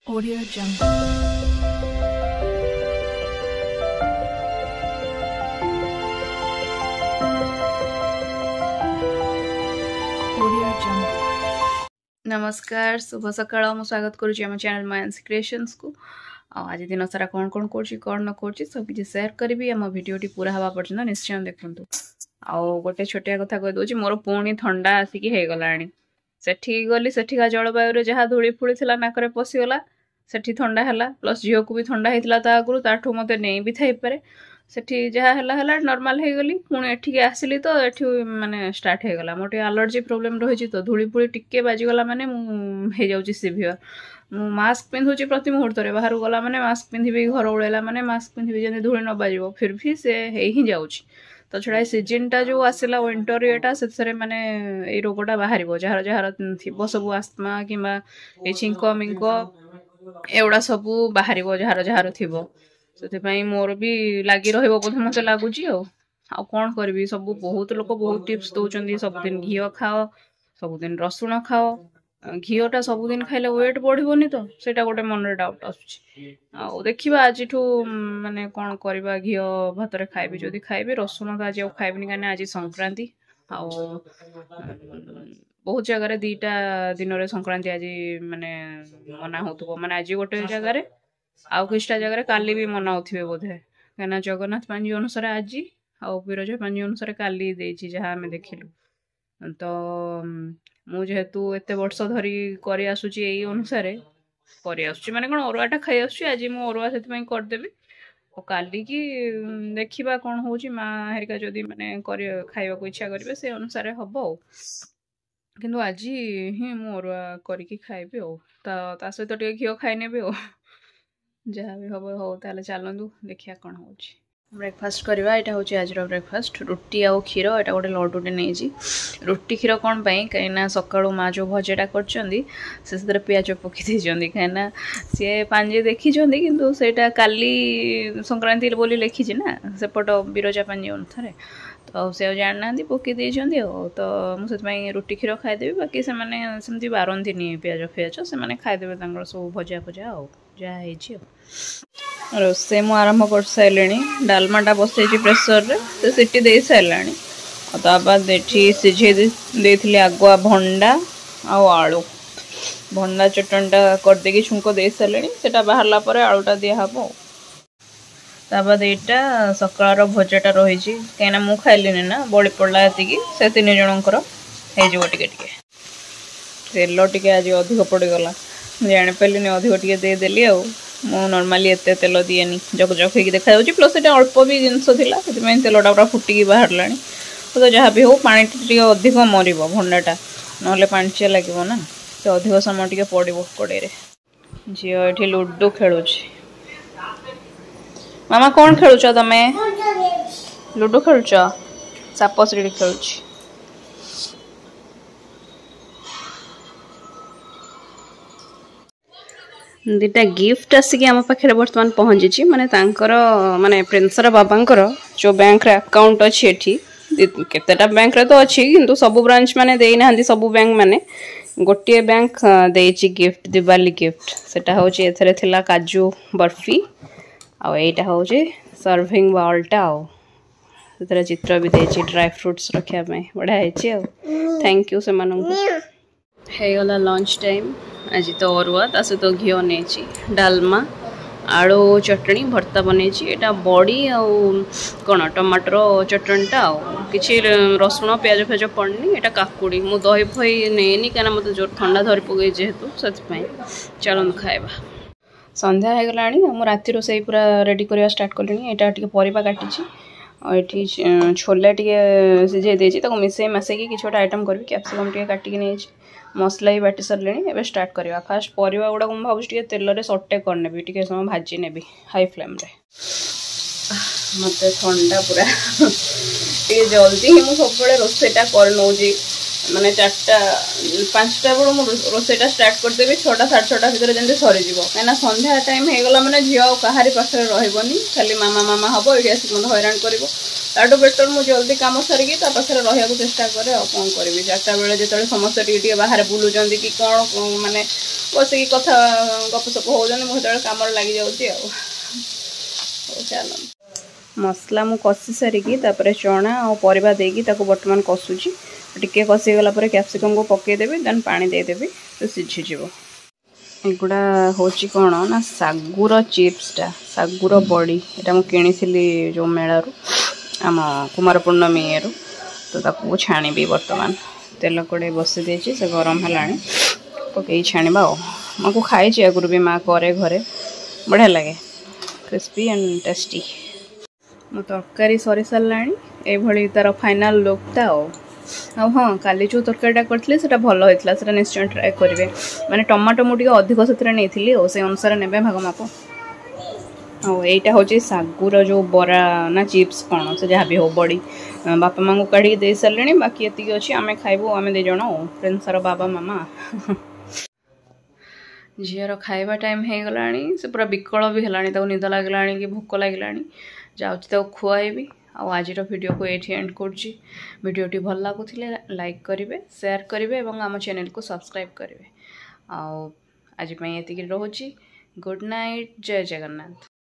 Audio Jungle. Audio Jungle. नमस्कार शुभ सकाळ मु स्वागत करुच्ची आम चैनल मायंस क्रिएशंस को आज दिन सारा कौन कौन कौन न कर सब किसी सेयार करी आम भिडियोटी पूरा हवा पर्यटन निश्चय देखूँ आउ गोटे छोटिया कथा कह दूसरी मोर पुणी ठंडा आसिकी हो गला सेठी गली सेठिका जलवायु जहाँ धूली फूली थी नाकरे पशिगला सेठी ठंडा है प्लस झील को भी ठंडा होता आगु ताठू मत नहीं भी थपे सेठी जहाँ है नॉर्मल हो गली पुणी एठिके आसिली तो एठी माने स्टार्ट हो गला मोटे एलर्जी प्रॉब्लम रही तो धूली फूली टिके बाजिगला माने हो जाऊँ सीवियर मु मास्क पिंधुची प्रति मुहूर्त बाहर गला माने मास्क पिंधि घर उड़ेला माने मास्क पिंधि जमी धूली न बाजिबो फिर भी से ही जाऊँगी तो छड़ा सीजन टा जो आसला विंटर येटा से माने ये रोगटा बाहर जार जार थी सब आस्थमा कि छिंक मिंक एवड़ा सब बाहर जार जार थी से मोर भी लगी रोधे मत लगुच आ कौन करी सब बहुत लोग बहुत टिप्स दौरान सबुदिन घी खाओ सबुदिन रसुण खाओ घीटा सबुदिन खाइले वेट बढ़ोनी तो सेटा गोटे मन डाउट आसुची देखा आज माने कौन करवा घी भात खाइबी जदि खाइबी रसुण तो आज खाइबी कहीं आज संक्रांति आ बहुत जगह दीटा दिन में संक्रांति आज माने मना हो माने आज गोटे जगार आउ किछटा जगह काली भी मनाउथिबे बोधे कहीं जगन्नाथ पांजी अनुसार आज आउ विरजा पांजी अनुसार काली देछि जहाँ आम देखिलु तो मु जेहेतु एत वर्ष धरी कर आसुची यही अनुसार कर आसुची माने कौन अरुआटा खाई आसुची आज मु अरुआ से करदेवी और काली की देखा कौन होची माँ हेरिका जदि माने खाइबा को इच्छा करेंगे से अनुसार हम किंतु आज ही मु अरुआ करिकी खाइबी ता सहित टे घी खाइनेबी जहाँ भी हम हो ताले चलतु देखिया कौन हो ब्रेकफास्ट करवा यहाँ हूँ आज ब्रेकफास्ट रुटी आउ क्षीर यहाँ गोटे लड्डूटे नहीं रुटी क्षीर कौन कहीं सकाळू माँ जो भजाटा कर पियाज पकई कहीं सी पांजी देखी किंतु सेटा काली संक्रांति बोली लिखी ना सेपट विरजा पांजी अनुसार तो से जाना पकई तो मुझे रुटी क्षीर खाईदेवी बाकी से बारंती पियाज फियाज से खाईदेवे सब भजा भजा जहाँ रोसे मु आरंभ कर सारे डालमाटा बसई प्रेसर रे सीटी दे सारे बाद ये सीझे देती आगुआ भंडा आलू भंडा चटनटा करदे छुंक दे सारे से बाहरला आलूटा दिहब ताबाद यहाँ सकाळ भजाटा रही कहीं मु खाइलिनी ना बड़ी पड़ा ये से तीन जनकर हो टे तेल टे आज अधिक पड़गला जापारे अधिक टे देदेली मु नॉर्मली एत तेल दिएनी जग जग हो देखा प्लस ये अल्प भी जिनस थी तेलटा पूरा फुटिकी बाहर तो जहाँ भी हो पानी टे अधिक मर भंडाटा ना पांचिया लगे ना तो अधिक समय टे पड़ो कड़े झी ये लुडो खेलु मामा कौन खेलुच तमे लुडो खेलुच साप सीढ़ी खेलुच दीटा गिफ्ट आसिक आम पाखे बर्तमान पहुँची माने माने प्रिंसर बाबांकर जो बैंक रे अकाउंट अच्छी एठी केतेटा बैंक रे तो अच्छी किंतु सब ब्रांच माने देई ना सब बैंक माने गोटे बैंक देइची गिफ्ट दिवाली गिफ्ट सेटा होची एथरे थिला काजू बर्फी आ एटा होची सर्विंग बाउलटा आ चित्र भी देइची ड्राई फ्रूट्स रखिया में बड़ा हेची आ थैंक यू से मानंगु हे गला लंच टाइम आज तो अरुआ ता सहित घी नहीं डालमा आलू चटनी भर्ता बनई यहाँ बड़ी कौन टमाटर चटनीटा कि रसुण प्याज फेज पड़नी यहाँ काकुड़ी मु दही फही नहीं कहीं मत जो ठंडा धरी पकई जेहेतु से चलत खाइबा संध्या हो गला राति रोसे पूरा रेडी करवा स्टार्ट कली यहाँ टे परिवा काटी ये छोले टे सीझे देती मिसई मसैकी किसी गोटे आइटम करी कैप्सिकम टे काटिकी नहीं मसला भी बाटी सारे एवं स्टार्ट करवा फास्ट परिवा गुड़ा मुझे भावी तेल सटे करने टे समय भाजी नेबी हाई फ्लेम रे मत ठंडा पूरा टे जल्दी ही मुझे सब रोसेटा कर नौ माने 4टा 5टा बेलू रोसेटा स्टार्ट करदेवी 6टा 6:30 भितर जमी सरीज कहीं संध्या टाइम हो गला माने झील कहारी पाखे रही खाली मामा मामा हम ये आसिक मत हैरान कर ताठू बेटर मुझे जल्दी कम सारिकी पाखे रहा चेष्टा करे कौन करी 4टा बेले जो समस्त टे बाहर बुलूँ कि कौन माने बसिकी कथा गपसप हो मुझे कम लगी जाऊँगी चल मसला मु कषि सारिकी चना और परिबा देकी बर्तमान कषुची टिके कषिगला कैप्सिकम को पकईदेवी देन पानी देदेवी तो सीझीज एगुड़ा हूँ कौन ना सागुर चिप्सटा सागुर बड़ी यहाँ मुझे किणी जो मेलू आम कुमार पूर्णमी ये तो ताकू छाणी बर्तमान तेल कड़े बसी देची से गरम है पकई छाणा को खाई आगुरी भी माँ करे घरे बढ़िया लगे क्रिस्पी एंड टेस्टी मो तरकारी सरी सारा ये तार फाइनाल लुकटा हाँ काली जो तरकारीटा करते से भल होता है निश्चय ट्राए करेंगे माने टमाटो मुझे अधिक से से अनुसार ने भाग माप यहीटा हूँ सागुर जो बरा ना चिप्स कौन से जहाँ भी हो बड़ी बापा माँ को काढ़ी दे सारे बाकी ये अच्छी आम खाइबू आम दे जन फ्रेंड्सर बाबा मामा झीर खाइबा टाइम हो गला से पूरा विकल भी है निद लगला कि भोक लगला जाऊँ खुआईबी आज वीडियो को ये एंड करुँची वीडियोटी भल लगुले लाइक करेंगे शेयर करेंगे और आम चैनल को सब्सक्राइब करेंगे आज ये रोची गुड नाइट जय जगन्नाथ।